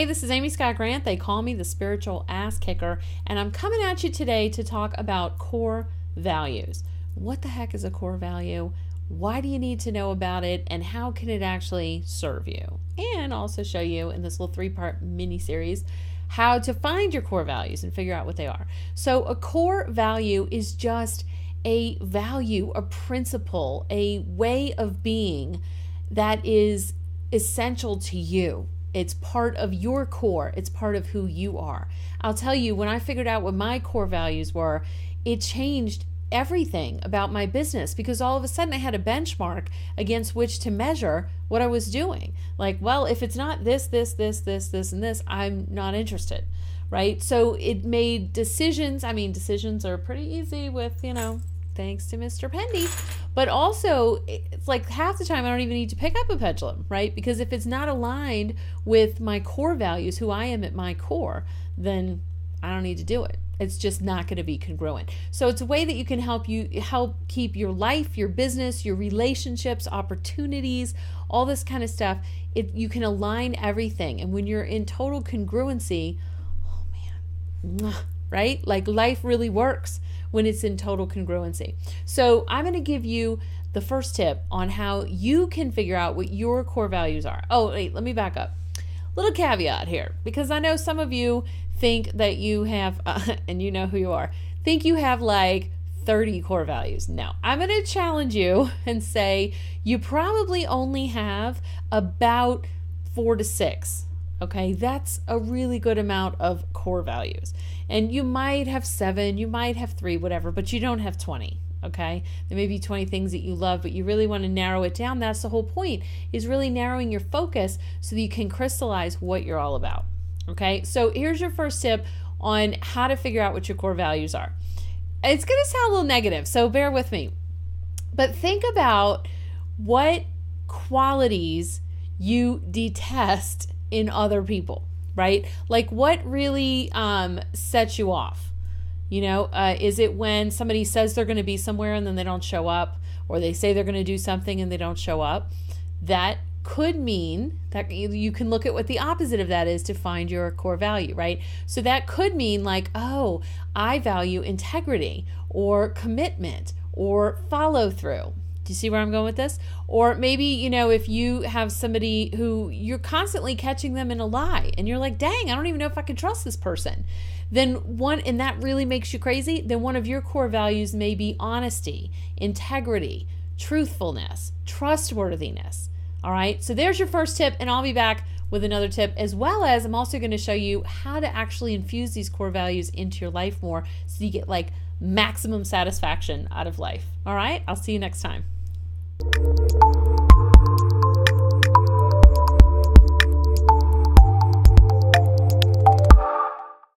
Hey, this is Amy Scott Grant. They call me the spiritual ass kicker, and I'm coming at you today to talk about core values. What the heck is a core value? Why do you need to know about it, and how can it actually serve you? And also show you in this little 3-part mini series how to find your core values and figure out what they are. So a core value is just a value, a principle, a way of being that is essential to you. It's part of your core. It's part of who you are. I'll tell you, when I figured out what my core values were, it changed everything about my business, because all of a sudden I had a benchmark against which to measure what I was doing. Like, well, if it's not this, and this, I'm not interested, right? So it made decisions. I mean, decisions are pretty easy with, thanks to Mr. Pendy. But also, it's like half the time I don't even need to pick up a pendulum, right? Because if it's not aligned with my core values, who I am at my core, then I don't need to do it. It's just not going to be congruent. So it's a way that you can help keep your life, your business, your relationships, opportunities, all this kind of stuff. You can align everything. And when you're in total congruency, oh man, right? Like life really works when it's in total congruency. So I'm going to give you the first tip on how you can figure out what your core values are. Oh, wait, let me back up. Little caveat here, because I know some of you think that you have, and you know who you are, think you have like 30 core values. No, I'm going to challenge you and say you probably only have about 4 to 6. Okay, that's a really good amount of core values. And you might have 7, you might have 3, whatever, but you don't have 20. Okay, there may be 20 things that you love, but you really want to narrow it down. That's the whole point, is really narrowing your focus so that you can crystallize what you're all about. Okay, so here's your first tip on how to figure out what your core values are. It's going to sound a little negative, so bear with me. But think about what qualities you detest in other people, right? Like what really sets you off? Is it when somebody says they're going to be somewhere and then they don't show up, or they say they're going to do something and they don't show up? That could mean that you can look at what the opposite of that is to find your core value, right? So that could mean like, oh, I value integrity or commitment or follow through. Do you see where I'm going with this? Or maybe, if you have somebody who you're constantly catching them in a lie and you're like, dang, I don't even know if I can trust this person. And that really makes you crazy, then one of your core values may be honesty, integrity, truthfulness, trustworthiness. All right, so there's your first tip, and I'll be back with another tip, as well as I'm also going to show you how to actually infuse these core values into your life more so you get like maximum satisfaction out of life. All right, I'll see you next time.